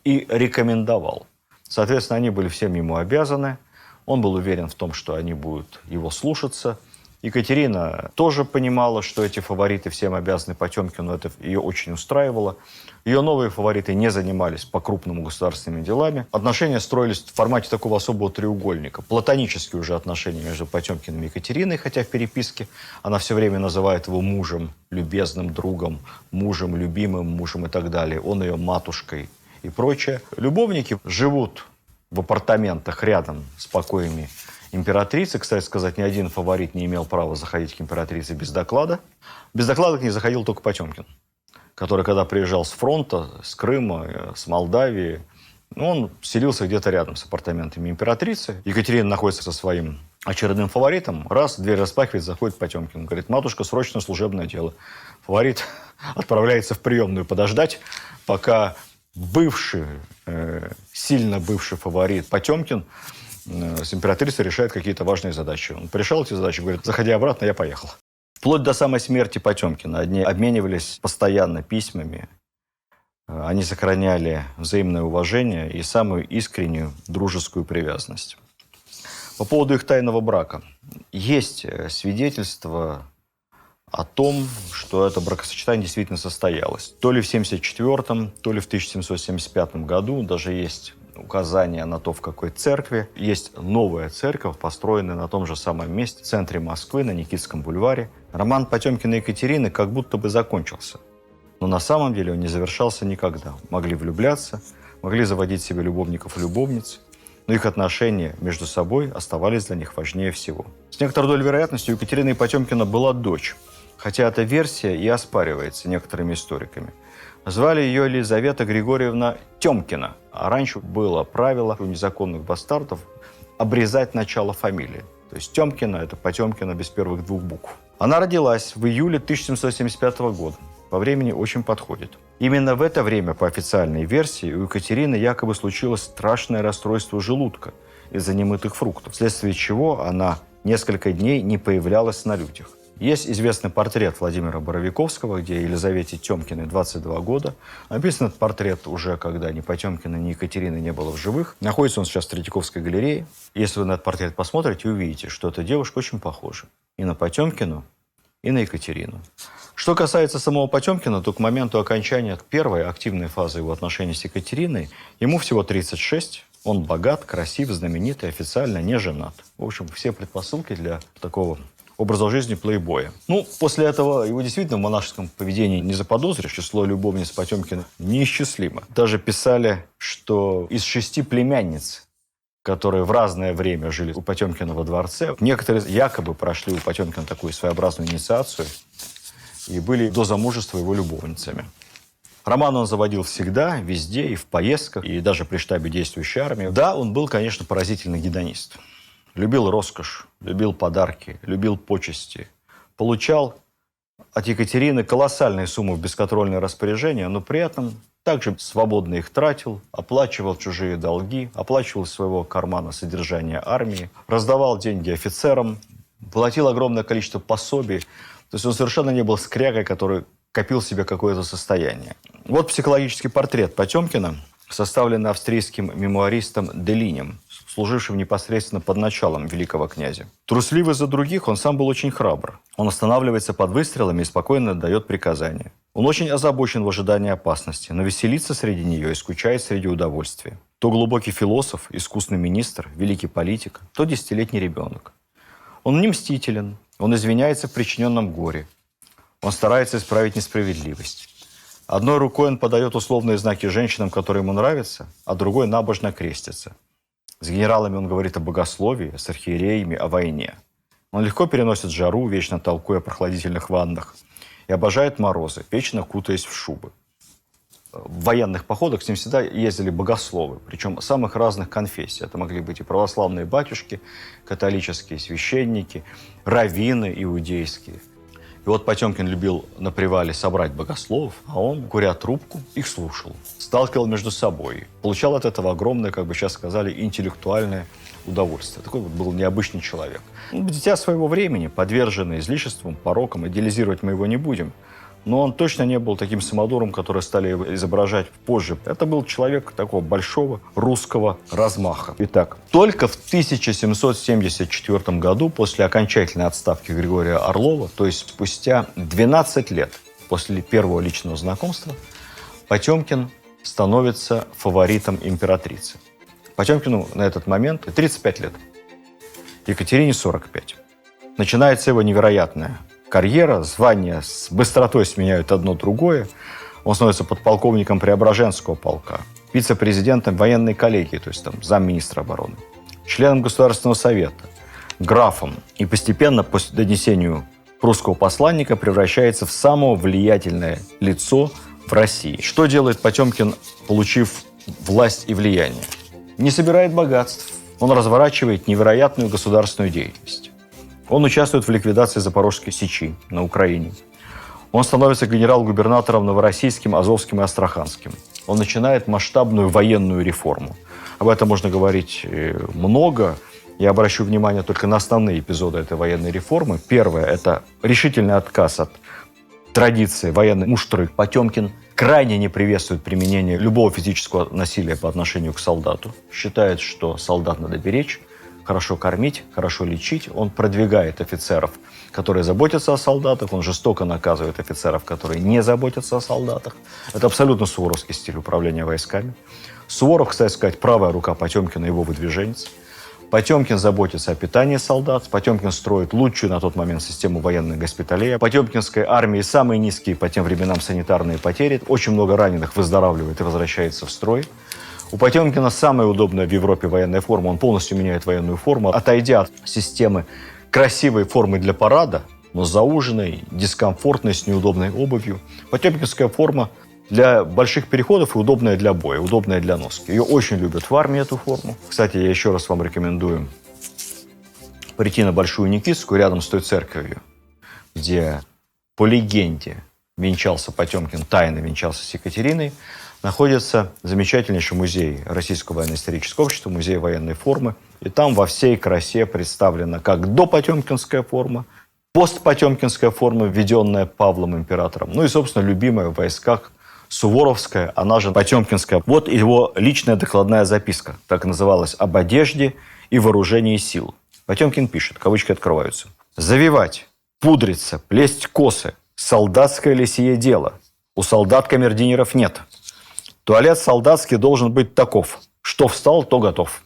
и рекомендовал. Соответственно, они были всем ему обязаны. Он был уверен в том, что они будут его слушаться. Екатерина тоже понимала, что эти фавориты всем обязаны Потемкину, это ее очень устраивало. Ее новые фавориты не занимались по-крупному государственными делами. Отношения строились в формате такого особого треугольника. Платонические уже отношения между Потемкиным и Екатериной, хотя в переписке она все время называет его мужем, любезным другом, мужем, любимым мужем и так далее. Он ее матушкой и прочее. Любовники живут в апартаментах рядом с покоями императрицы. Кстати сказать, ни один фаворит не имел права заходить к императрице без доклада. Без доклада к ней заходил только Потемкин, который, когда приезжал с фронта, с Крыма, с Молдавии, он селился где-то рядом с апартаментами императрицы. Екатерина находится со своим очередным фаворитом. Раз, дверь распахивает, заходит Потемкин. Говорит: матушка, срочно служебное дело. Фаворит отправляется в приемную подождать, пока сильно бывший фаворит Потемкин с императрицей решает какие-то важные задачи. Он решал эти задачи, говорит: заходи обратно, я поехал. Вплоть до самой смерти Потемкина. Они обменивались постоянно письмами. Они сохраняли взаимное уважение и самую искреннюю дружескую привязанность. По поводу их тайного брака. Есть свидетельства о том, что это бракосочетание действительно состоялось. То ли в 1974, то ли в 1775 году. Даже есть указания на то, в какой церкви. Есть новая церковь, построенная на том же самом месте, в центре Москвы, на Никитском бульваре. Роман Потемкина и Екатерины как будто бы закончился. Но на самом деле он не завершался никогда. Могли влюбляться, могли заводить себе любовников и любовниц, но их отношения между собой оставались для них важнее всего. С некоторой долей вероятности у Екатерины Потемкина была дочь, хотя эта версия и оспаривается некоторыми историками. Звали ее Елизавета Григорьевна Тёмкина, а раньше было правило у незаконных бастардов обрезать начало фамилии. То есть Тёмкина – это Потемкина без первых двух букв. Она родилась в июле 1775 года. По времени очень подходит. Именно в это время, по официальной версии, у Екатерины якобы случилось страшное расстройство желудка из-за немытых фруктов, вследствие чего она несколько дней не появлялась на людях. Есть известный портрет Владимира Боровиковского, где Елизавете Тёмкиной 22 года. Написан этот портрет уже, когда ни Потемкина, ни Екатерины не было в живых. Находится он сейчас в Третьяковской галерее. Если вы на этот портрет посмотрите, увидите, что эта девушка очень похожа и на Потемкину, и на Екатерину. Что касается самого Потемкина, то к моменту окончания первой активной фазы его отношений с Екатериной ему всего 36. Он богат, красив, знаменитый, официально не женат. В общем, все предпосылки для такого образа жизни плейбоя. После этого его действительно в монашеском поведении не заподозришь. Число любовниц Потемкина неисчислимо. Даже писали, что из 6 племянниц, которые в разное время жили у Потемкина во дворце, некоторые якобы прошли у Потемкина такую своеобразную инициацию и были до замужества его любовницами. Роман он заводил всегда, везде, и в поездках, и даже при штабе действующей армии. Да, он был, конечно, поразительный гедонист. Любил роскошь, любил подарки, любил почести. Получал от Екатерины колоссальные суммы в бесконтрольное распоряжение, но при этом также свободно их тратил, оплачивал чужие долги, оплачивал из своего кармана содержание армии, раздавал деньги офицерам, платил огромное количество пособий. То есть он совершенно не был скрягой, который копил себе какое-то состояние. Вот психологический портрет Потемкина, составленный австрийским мемуаристом Делинем, служившим непосредственно под началом великого князя. Трусливый за других, он сам был очень храбр. Он останавливается под выстрелами и спокойно отдает приказания. Он очень озабочен в ожидании опасности, но веселится среди нее и скучает среди удовольствия. То глубокий философ, искусный министр, великий политик, то 10-летний ребенок. Он не мстителен, он извиняется в причиненном горе. Он старается исправить несправедливость. Одной рукой он подает условные знаки женщинам, которые ему нравятся, а другой набожно крестится. С генералами он говорит о богословии, с архиереями о войне. Он легко переносит жару, вечно толкуя о прохладительных ваннах, и обожает морозы, вечно кутаясь в шубы. В военных походах с ним всегда ездили богословы, причем самых разных конфессий. Это могли быть и православные батюшки, католические священники, раввины иудейские. И вот Потемкин любил на привале собрать богословов, а он, куря трубку, их слушал, сталкивал между собой. Получал от этого огромное, как бы сейчас сказали, интеллектуальное удовольствие. Такой вот был необычный человек. Дитя своего времени, подверженный излишествам, порокам, идеализировать мы его не будем. Но он точно не был таким самодуром, который стали изображать позже. Это был человек такого большого русского размаха. Итак, только в 1774 году, после окончательной отставки Григория Орлова, то есть спустя 12 лет после первого личного знакомства, Потемкин становится фаворитом императрицы. Потемкину на этот момент 35 лет, Екатерине 45. Начинается его невероятная карьера, звания с быстротой сменяют одно другое. Он становится подполковником Преображенского полка, вице-президентом военной коллегии, то есть там замминистра обороны, членом Государственного совета, графом. И постепенно, по донесению прусского посланника, превращается в самое влиятельное лицо в России. Что делает Потемкин, получив власть и влияние? Не собирает богатств. Он разворачивает невероятную государственную деятельность. Он участвует в ликвидации Запорожской сечи на Украине. Он становится генерал-губернатором Новороссийским, Азовским и Астраханским. Он начинает масштабную военную реформу. Об этом можно говорить много. Я обращу внимание только на основные эпизоды этой военной реформы. Первое – это решительный отказ от традиции военной муштры. Потемкин крайне не приветствует применение любого физического насилия по отношению к солдату. Считает, что солдат надо беречь, хорошо кормить, хорошо лечить. Он продвигает офицеров, которые заботятся о солдатах. Он жестоко наказывает офицеров, которые не заботятся о солдатах. Это абсолютно суворовский стиль управления войсками. Суворов, кстати сказать, правая рука Потемкина, его выдвиженец. Потемкин заботится о питании солдат, Потемкин строит лучшую на тот момент систему военных госпиталей. Потемкинской армии самые низкие по тем временам санитарные потери. Очень много раненых выздоравливает и возвращается в строй. У Потемкина самая удобная в Европе военная форма. Он полностью меняет военную форму, отойдя от системы красивой формы для парада, но зауженной, дискомфортной, с неудобной обувью. Потемкинская форма для больших переходов и удобная для боя, удобная для носки. Ее очень любят в армии, эту форму. Кстати, я еще раз вам рекомендую прийти на Большую Никитскую, рядом с той церковью, где, по легенде, венчался Потемкин, тайно венчался с Екатериной, находится замечательнейший музей Российского военно-исторического общества, музей военной формы. И там во всей красе представлена как допотемкинская форма, постпотемкинская форма, введенная Павлом императором, ну и, собственно, любимая в войсках Суворовская, она же Потемкинская. Вот его личная докладная записка, так и называлась, об одежде и вооружении сил. Потемкин пишет, кавычки открываются. «Завивать, пудриться, плесть косы, солдатское ли сие дело? У солдат камердинеров нет. Туалет солдатский должен быть таков, что встал, то готов».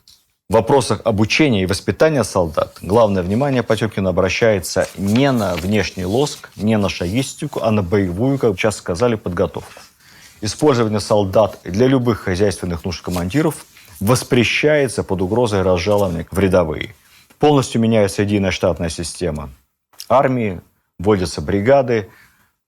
В вопросах обучения и воспитания солдат главное внимание Потемкина обращается не на внешний лоск, не на шагистику, а на боевую, как сейчас сказали, подготовку. Использование солдат для любых хозяйственных нужд командиров воспрещается под угрозой разжалования в рядовые. Полностью меняется единая штатная система армии, вводятся бригады,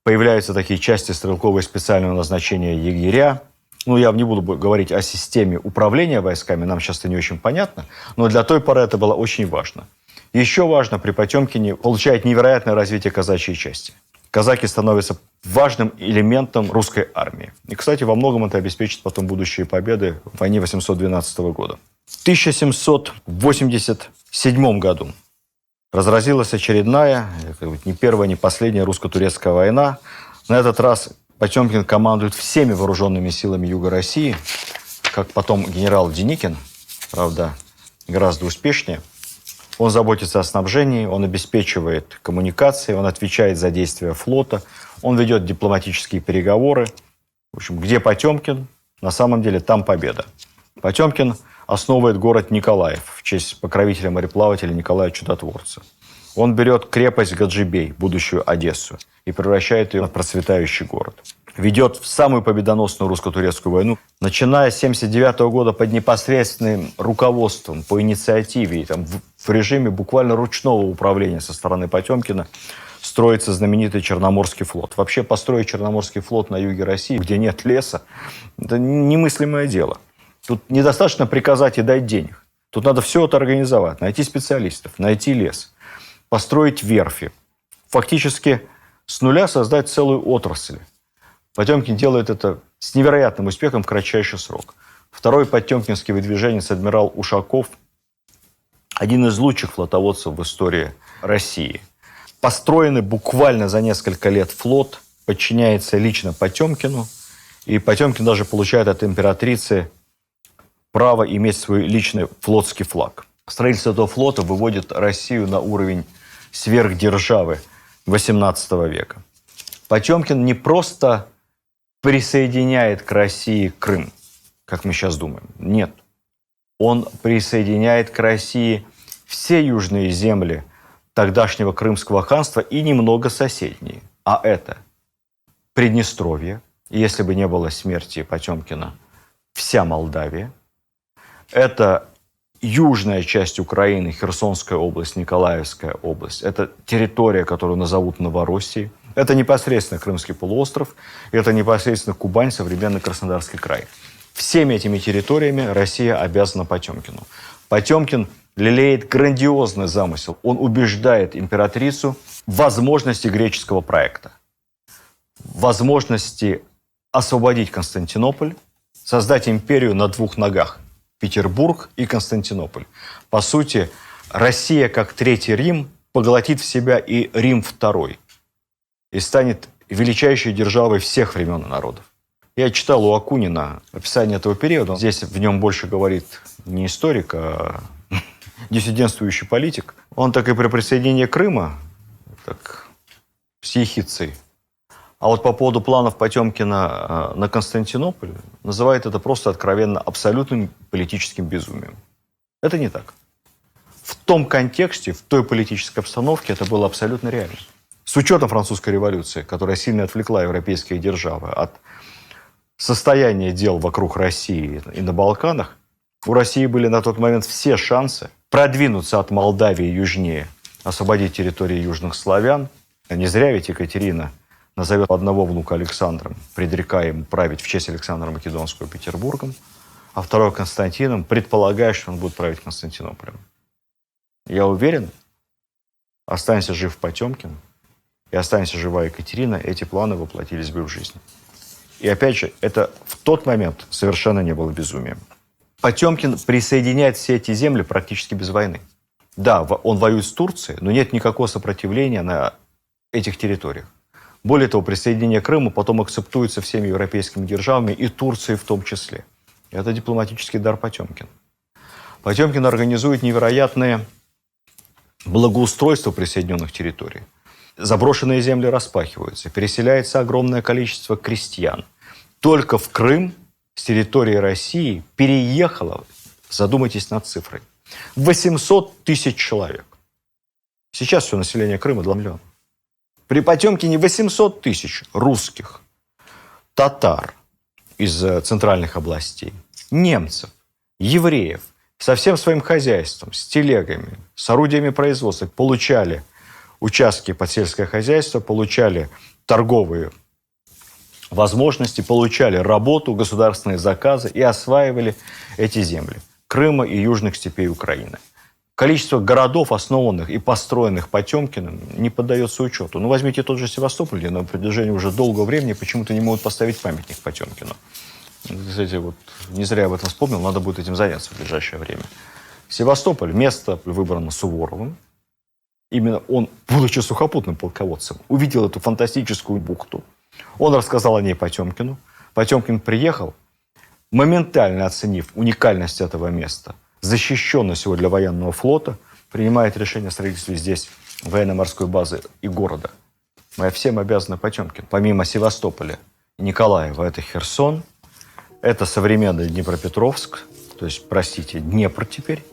появляются такие части стрелкового специального назначения егеря. Ну, я не буду говорить о системе управления войсками, нам сейчас это не очень понятно, но для той поры это было очень важно. Еще важно, при Потемкине получает невероятное развитие казачьей части. Казаки становятся важным элементом русской армии. И, кстати, во многом это обеспечит потом будущие победы в войне 812 года. В 1787 году разразилась очередная, не первая, не последняя русско-турецкая война. На этот раз Потемкин командует всеми вооруженными силами Юга России, как потом генерал Деникин, правда, гораздо успешнее. Он заботится о снабжении, он обеспечивает коммуникации, он отвечает за действия флота, он ведет дипломатические переговоры. В общем, где Потемкин, на самом деле там победа. Потемкин основывает город Николаев в честь покровителя мореплавателя Николая Чудотворца. Он берет крепость Гаджибей, будущую Одессу, и превращает ее в процветающий город. Ведет в самую победоносную русско-турецкую войну, начиная с 1979 года под непосредственным руководством, по инициативе, там, в режиме буквально ручного управления со стороны Потемкина, строится знаменитый Черноморский флот. Вообще построить Черноморский флот на юге России, где нет леса, это немыслимое дело. Тут недостаточно приказать и дать денег. Тут надо все это организовать, найти специалистов, найти лес, построить верфи, фактически с нуля создать целую отрасль. Потемкин делает это с невероятным успехом в кратчайший срок. Второй потемкинский выдвиженец адмирал Ушаков – один из лучших флотоводцев в истории России. Построенный буквально за несколько лет флот подчиняется лично Потемкину, и Потемкин даже получает от императрицы право иметь свой личный флотский флаг. Строительство этого флота выводит Россию на уровень сверхдержавы XVIII века. Потемкин не просто присоединяет к России Крым, как мы сейчас думаем. Нет. Он присоединяет к России все южные земли тогдашнего Крымского ханства и немного соседние. А это Приднестровье, если бы не было смерти Потемкина, вся Молдавия. Это южная часть Украины, Херсонская область, Николаевская область. Это территория, которую назовут Новороссией. Это непосредственно Крымский полуостров, это непосредственно Кубань, современный Краснодарский край. Всеми этими территориями Россия обязана Потемкину. Потемкин лелеет грандиозный замысел. Он убеждает императрицу в возможности греческого проекта, в возможности освободить Константинополь, создать империю на двух ногах – Петербург и Константинополь. По сути, Россия, как Третий Рим, поглотит в себя и Рим II и станет величайшей державой всех времен и народов. Я читал у Акунина описание этого периода. Здесь в нем больше говорит не историк, а диссидентствующий политик. Он так и при присоединении Крыма, так, с ехидцей. А вот по поводу планов Потемкина на Константинополь называет это просто откровенно абсолютным политическим безумием. Это не так. том контексте, в той политической обстановке это было абсолютно реально. С учетом французской революции, которая сильно отвлекла европейские державы от состояния дел вокруг России и на Балканах, у России были на тот момент все шансы продвинуться от Молдавии южнее, освободить территории южных славян. Не зря ведь Екатерина назовет одного внука Александром, предрекая ему править в честь Александра Македонского Петербургом, а второй Константином, предполагая, что он будет править Константинополем. Я уверен, останься жив Потемкин и останься жива Екатерина, эти планы воплотились бы в жизнь. И опять же, это в тот момент совершенно не было безумием. Потемкин присоединяет все эти земли практически без войны. Да, он воюет с Турцией, но нет никакого сопротивления на этих территориях. Более того, присоединение Крыма потом акцептуется всеми европейскими державами, и Турцией в том числе. Это дипломатический дар Потемкина. Потемкин организует невероятное благоустройство присоединенных территорий. Заброшенные земли распахиваются, переселяется огромное количество крестьян. Только в Крым с территории России переехало, задумайтесь над цифрой, 800 тысяч человек. Сейчас все население Крыма 2 миллиона. При Потемкине 800 тысяч русских, татар из центральных областей, немцев, евреев со всем своим хозяйством, с телегами, с орудиями производства получали участки под сельское хозяйство, получали торговые возможности, получали работу, государственные заказы и осваивали эти земли Крыма и южных степей Украины. Количество городов, основанных и построенных Потемкиным, не поддается учету. Ну, возьмите тот же Севастополь, где на протяжении уже долгого времени почему-то не могут поставить памятник Потемкину. Кстати, вот не зря я об этом вспомнил, надо будет этим заняться в ближайшее время. Севастополь, место выбрано Суворовым. Именно он, будучи сухопутным полководцем, увидел эту фантастическую бухту. Он рассказал о ней Потемкину. Потемкин приехал, моментально оценив уникальность этого места, защищенность его для военного флота, принимает решение о строительстве здесь военно-морской базы и города. Мы всем обязаны Потемкину. Помимо Севастополя и Николаева, это Херсон, это современный Днепропетровск, то есть, простите, Днепр теперь,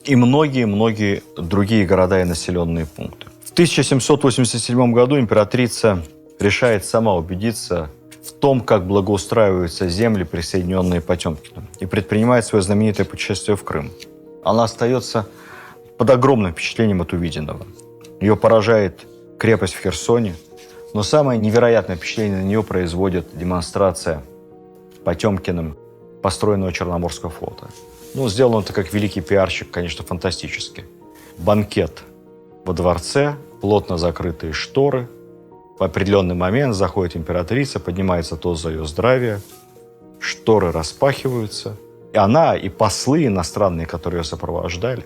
и многие-многие другие города и населенные пункты. В 1787 году императрица решает сама убедиться в том, как благоустраиваются земли, присоединенные Потемкиным, и предпринимает свое знаменитое путешествие в Крым. Она остается под огромным впечатлением от увиденного. Ее поражает крепость в Херсоне, но самое невероятное впечатление на нее производит демонстрация Потемкиным построенного Черноморского флота. Ну, сделано это как великий пиарщик, конечно, фантастически. Банкет во дворце, плотно закрытые шторы. В определенный момент заходит императрица, поднимается тост за ее здравие, шторы распахиваются. И она, и послы иностранные, которые ее сопровождали,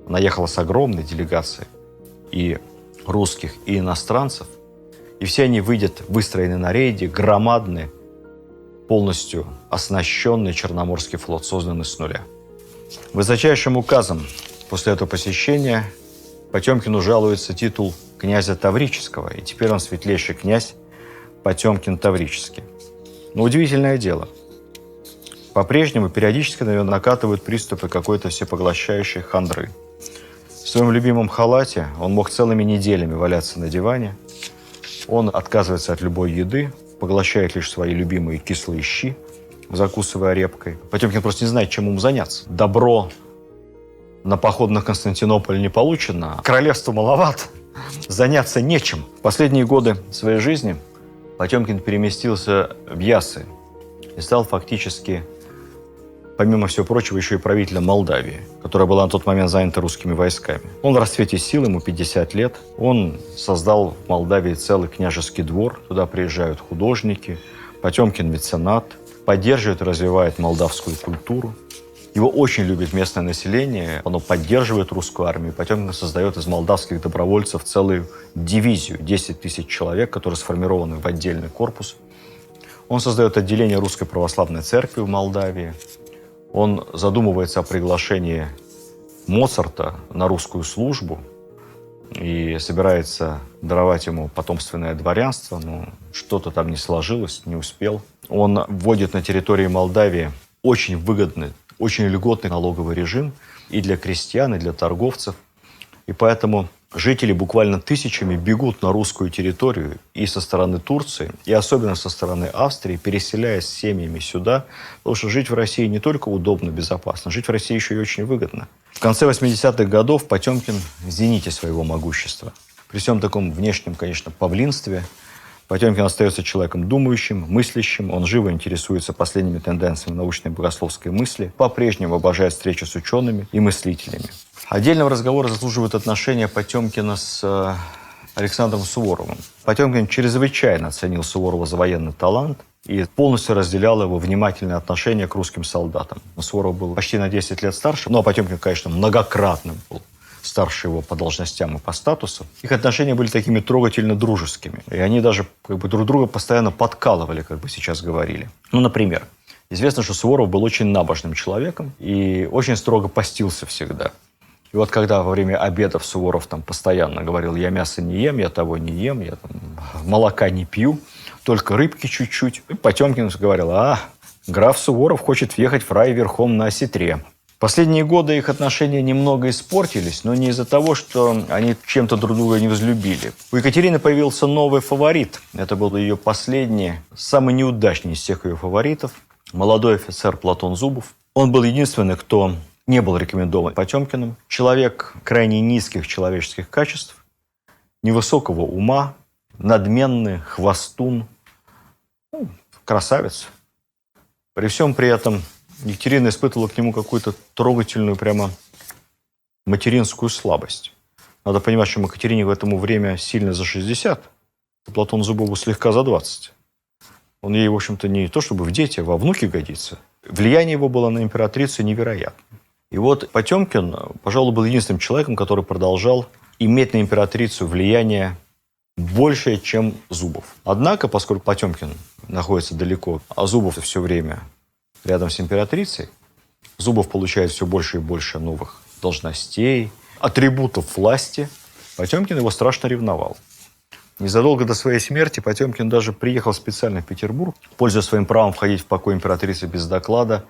она ехала с огромной делегацией и русских, и иностранцев. И все они выйдут, выстроены на рейде, громадные, полностью оснащенный Черноморский флот, созданный с нуля. Высочайшим указом после этого посещения Потемкину жалуется титул князя Таврического, и теперь он светлейший князь Потемкин Таврический. Но удивительное дело. По-прежнему периодически на него накатывают приступы какой-то всепоглощающей хандры. В своем любимом халате он мог целыми неделями валяться на диване. Он отказывается от любой еды, поглощает лишь свои любимые кислые щи, закусывая репкой. Потемкин просто не знает, чем ему заняться. Добро на поход на Константинополь не получено, королевство маловато, заняться нечем. В последние годы своей жизни Потемкин переместился в Яссы и стал фактически, помимо всего прочего, еще и правителем Молдавии, которая была на тот момент занята русскими войсками. Он в расцвете сил, ему 50 лет. Он создал в Молдавии целый княжеский двор. Туда приезжают художники. Потемкин меценат. Поддерживает и развивает молдавскую культуру. Его очень любит местное население. Оно поддерживает русскую армию. Потемкин создает из молдавских добровольцев целую дивизию. 10 тысяч человек, которые сформированы в отдельный корпус. Он создает отделение Русской Православной Церкви в Молдавии. Он задумывается о приглашении Моцарта на русскую службу и собирается даровать ему потомственное дворянство, но что-то там не сложилось, не успел. Он вводит на территории Молдавии очень выгодный очень льготный налоговый режим и для крестьян, и для торговцев. И поэтому жители буквально тысячами бегут на русскую территорию и со стороны Турции, и особенно со стороны Австрии, переселяясь с семьями сюда, потому что жить в России не только удобно, безопасно, жить в России еще и очень выгодно. В конце 80-х годов Потемкин в зените своего могущества. При всем таком внешнем, конечно, павлинстве Потемкин остается человеком думающим, мыслящим, он живо интересуется последними тенденциями научной и богословской мысли, по-прежнему обожает встречи с учеными и мыслителями. Отдельного разговора заслуживают отношения Потемкина с Александром Суворовым. Потемкин чрезвычайно оценил Суворова за военный талант и полностью разделял его внимательное отношение к русским солдатам. Суворов был почти на 10 лет старше, но Потемкин, конечно, многократным был старше его по должностям и по статусу. Их отношения были такими трогательно дружескими. И они даже друг друга постоянно подкалывали, как бы сейчас говорили. Например, известно, что Суворов был очень набожным человеком и очень строго постился всегда. И вот когда во время обедов Суворов постоянно говорил: я мясо не ем, я того не ем, я молока не пью, только рыбки чуть-чуть. И Потемкин говорил: граф Суворов хочет въехать в рай верхом на осетре. Последние годы их отношения немного испортились, но не из-за того, что они чем-то друг друга не возлюбили. У Екатерины появился новый фаворит. Это был ее последний, самый неудачный из всех ее фаворитов, молодой офицер Платон Зубов. Он был единственный, кто не был рекомендован Потемкиным. Человек крайне низких человеческих качеств, невысокого ума, надменный, хвастун, красавец. При всем при этом Екатерина испытывала к нему какую-то трогательную, прямо материнскую слабость. Надо понимать, что Екатерине в это время сильно за 60, а Платону Зубову слегка за 20. Он ей, в общем-то, не то чтобы в дети, а во внуки годится. Влияние его было на императрицу невероятно. И вот Потемкин, пожалуй, был единственным человеком, который продолжал иметь на императрицу влияние большее, чем Зубов. Однако, поскольку Потемкин находится далеко, а Зубов все время рядом с императрицей, Зубов получает все больше и больше новых должностей, атрибутов власти. Потемкин его страшно ревновал. Незадолго до своей смерти Потемкин даже приехал специально в Петербург, пользуясь своим правом входить в покой императрицы без доклада.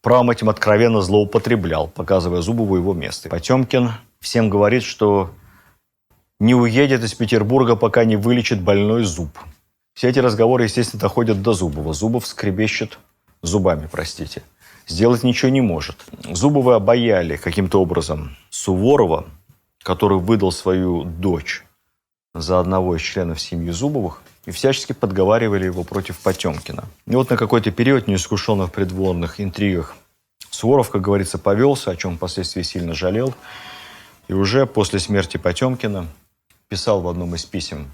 Правом этим откровенно злоупотреблял, показывая Зубову его место. Потемкин всем говорит, что не уедет из Петербурга, пока не вылечит больной зуб. Все эти разговоры, естественно, доходят до Зубова. Зубов скребещет зубами, сделать ничего не может. Зубовы обаяли каким-то образом Суворова, который выдал свою дочь за одного из членов семьи Зубовых, и всячески подговаривали его против Потемкина. И вот на какой-то период, неискушенных в придворных интригах, Суворов, как говорится, повелся, о чем впоследствии сильно жалел, и уже после смерти Потемкина писал в одном из писем: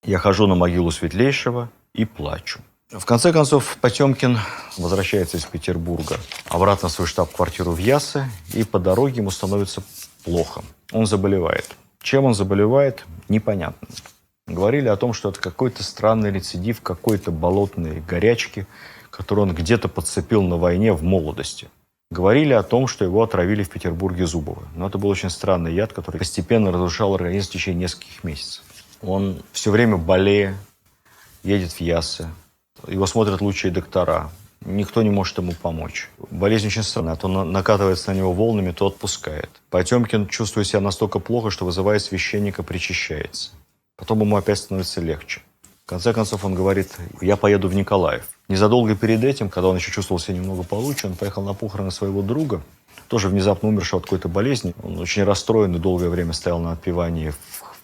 «Я хожу на могилу светлейшего и плачу». В конце концов, Потемкин возвращается из Петербурга обратно в свою штаб-квартиру в Яссы, и по дороге ему становится плохо. Он заболевает. Чем он заболевает, непонятно. Говорили о том, что это какой-то странный рецидив какой-то болотной горячки, которую он где-то подцепил на войне в молодости. Говорили о том, что его отравили в Петербурге Зубовы. Но это был очень странный яд, который постепенно разрушал организм в течение нескольких месяцев. Он все время болея, едет в Яссы. Его смотрят лучшие доктора. Никто не может ему помочь. Болезнь очень странная. То накатывается на него волнами, то отпускает. Потемкин, чувствуя себя настолько плохо, что, вызывая священника, причащается. Потом ему опять становится легче. В конце концов он говорит: я поеду в Николаев. Незадолго перед этим, когда он еще чувствовал себя немного получше, он поехал на похороны своего друга, тоже внезапно умершего от какой-то болезни. Он очень расстроен и долгое время стоял на отпевании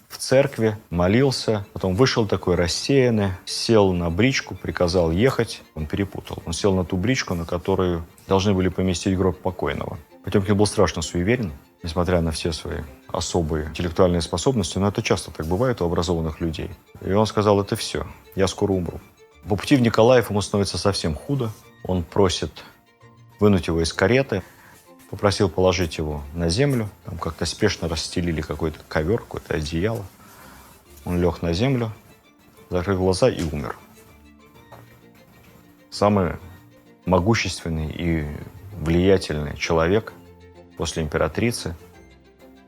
в церкви, молился. Потом вышел такой рассеянный, сел на бричку, приказал ехать. Он перепутал. Он сел на ту бричку, на которую должны были поместить гроб покойного. Потемкин был страшно суеверен, несмотря на все свои особые интеллектуальные способности, но это часто так бывает у образованных людей. И он сказал: это все, я скоро умру. По пути в Николаев ему становится совсем худо. Он просит вынуть его из кареты, попросил положить его на землю. Там как-то спешно расстелили какой-то ковер, какое-то одеяло. Он лег на землю, закрыл глаза и умер. Самый могущественный и влиятельный человек после императрицы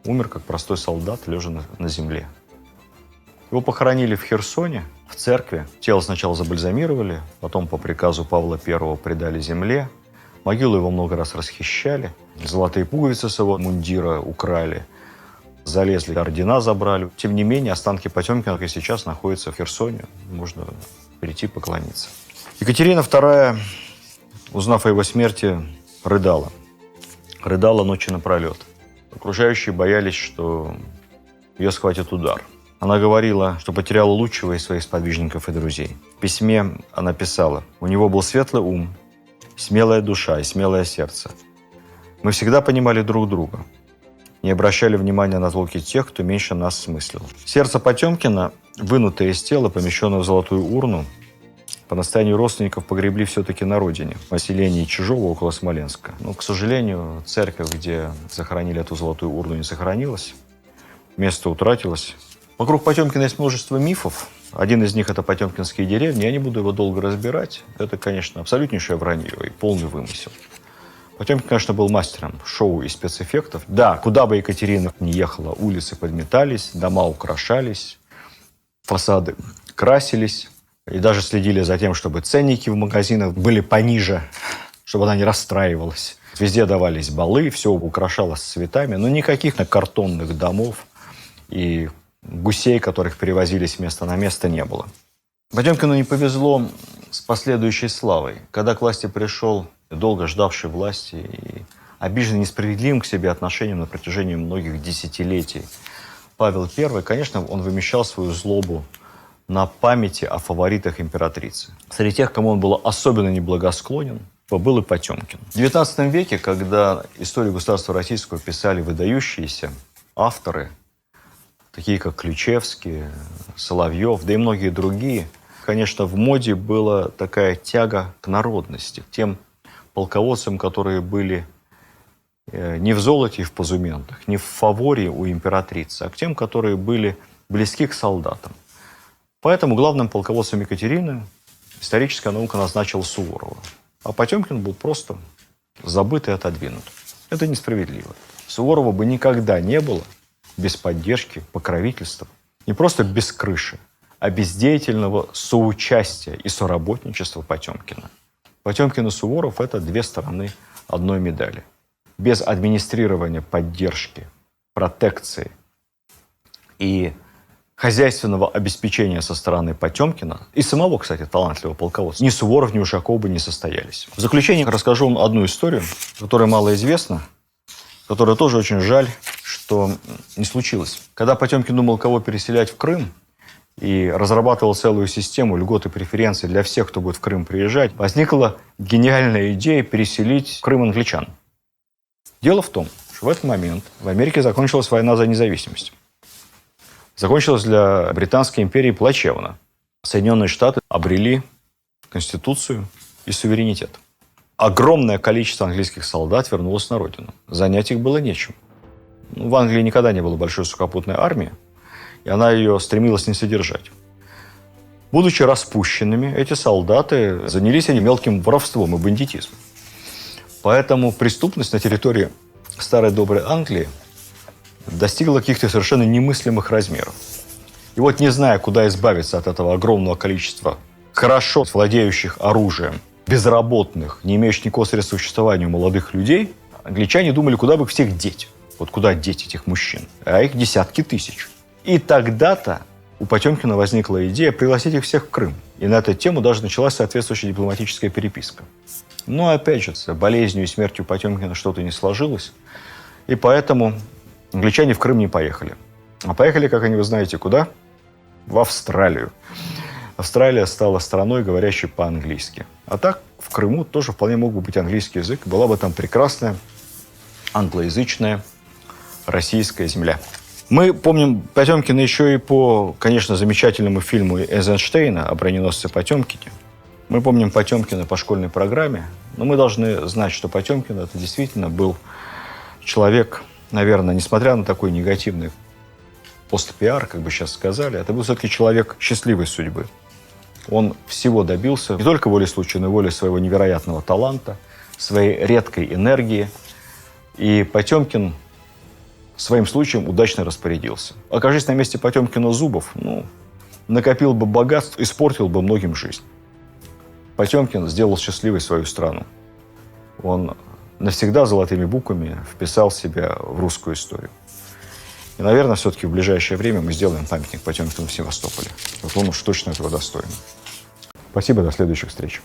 умер как простой солдат, лежа на земле. Его похоронили в Херсоне, в церкви. Тело сначала забальзамировали, потом по приказу Павла I предали земле. Могилу его много раз расхищали, золотые пуговицы с его мундира украли, залезли, ордена забрали. Тем не менее, останки Потемкина, как и сейчас, находятся в Херсоне. Можно прийти поклониться. Екатерина II, узнав о его смерти, рыдала. Рыдала ночи напролет. Окружающие боялись, что ее схватит удар. Она говорила, что потеряла лучшего из своих сподвижников и друзей. В письме она писала: «У него был светлый ум, смелая душа и смелое сердце. Мы всегда понимали друг друга, не обращали внимания на толки тех, кто меньше нас смыслил». Сердце Потемкина, вынутое из тела, помещенное в золотую урну, по настоянию родственников погребли все-таки на родине, в поселении Чижово около Смоленска. Но, к сожалению, церковь, где захоронили эту золотую урну, не сохранилась. Место утратилось. Вокруг Потемкина есть множество мифов. Один из них – это потемкинские деревни. Я не буду его долго разбирать. Это, конечно, абсолютнейшее вранье и полный вымысел. Потемкин, конечно, был мастером шоу и спецэффектов. Да, куда бы Екатерина ни ехала, улицы подметались, дома украшались, фасады красились. И даже следили за тем, чтобы ценники в магазинах были пониже, чтобы она не расстраивалась. Везде давались балы, все украшалось цветами, но никаких картонных домов и гусей, которых перевозили с места на место, не было. Потемкину не повезло с последующей славой. Когда к власти пришел долго ждавший власти и обиженный несправедливым к себе отношением на протяжении многих десятилетий Павел I, конечно, он вымещал свою злобу на памяти о фаворитах императрицы. Среди тех, кому он был особенно неблагосклонен, был и Потемкин. В XIX веке, когда историю государства российского писали выдающиеся авторы, такие как Ключевский, Соловьев, да и многие другие, конечно, в моде была такая тяга к народности, к тем полководцам, которые были не в золоте и в позументах, не в фаворе у императрицы, а к тем, которые были близки к солдатам. Поэтому главным полководцем Екатерины историческая наука назначила Суворова. А Потемкин был просто забыт и отодвинут. Это несправедливо. Суворова бы никогда не было без поддержки, покровительства. Не просто без крыши, а без деятельного соучастия и соработничества Потемкина. Потемкин и Суворов – это две стороны одной медали. Без администрирования, поддержки, протекции и хозяйственного обеспечения со стороны Потемкина и самого, кстати, талантливого полководца, ни Суворов, ни Ушаков бы не состоялись. В заключение расскажу вам одну историю, которая мало известна, которая тоже очень жаль, что не случилось. Когда Потемкин думал, кого переселять в Крым, и разрабатывал целую систему льгот и преференций для всех, кто будет в Крым приезжать, возникла гениальная идея переселить в Крым англичан. Дело в том, что в этот момент в Америке закончилась война за независимость. Закончилась для Британской империи плачевно. Соединенные Штаты обрели конституцию и суверенитет. Огромное количество английских солдат вернулось на родину. Занять их было нечем. В Англии никогда не было большой сухопутной армии, и она ее стремилась не содержать. Будучи распущенными, эти солдаты занялись мелким воровством и бандитизмом. Поэтому преступность на территории старой доброй Англии достигла каких-то совершенно немыслимых размеров. И вот, не зная, куда избавиться от этого огромного количества хорошо владеющих оружием, безработных, не имеющих никакого средства существования молодых людей, англичане думали, куда бы их всех деть. Вот куда деть этих мужчин? А их десятки тысяч. И тогда-то у Потемкина возникла идея пригласить их всех в Крым. И на эту тему даже началась соответствующая дипломатическая переписка. Но, опять же, с болезнью и смертью Потемкина что-то не сложилось. И поэтому англичане в Крым не поехали. А поехали, как вы знаете, куда? В Австралию. Австралия стала страной, говорящей по-английски. А так, в Крыму тоже вполне мог бы быть английский язык. Была бы там прекрасная англоязычная российская земля. Мы помним Потемкина еще и по, конечно, замечательному фильму Эйзенштейна о броненосце Потемкине. Мы помним Потемкина по школьной программе, но мы должны знать, что Потемкин это действительно был человек, наверное, несмотря на такой негативный пост-пиар, как бы сейчас сказали, это был все-таки человек счастливой судьбы. Он всего добился, не только волей случая, но и волей своего невероятного таланта, своей редкой энергии. И Потемкин своим случаем удачно распорядился. Окажись на месте Потемкина Зубов, накопил бы богатство, испортил бы многим жизнь. Потемкин сделал счастливой свою страну. он навсегда золотыми буквами вписал себя в русскую историю. И, наверное, все-таки в ближайшее время мы сделаем памятник Потемкину в Севастополе. Вот он уж точно этого достоин. Спасибо, до следующих встреч.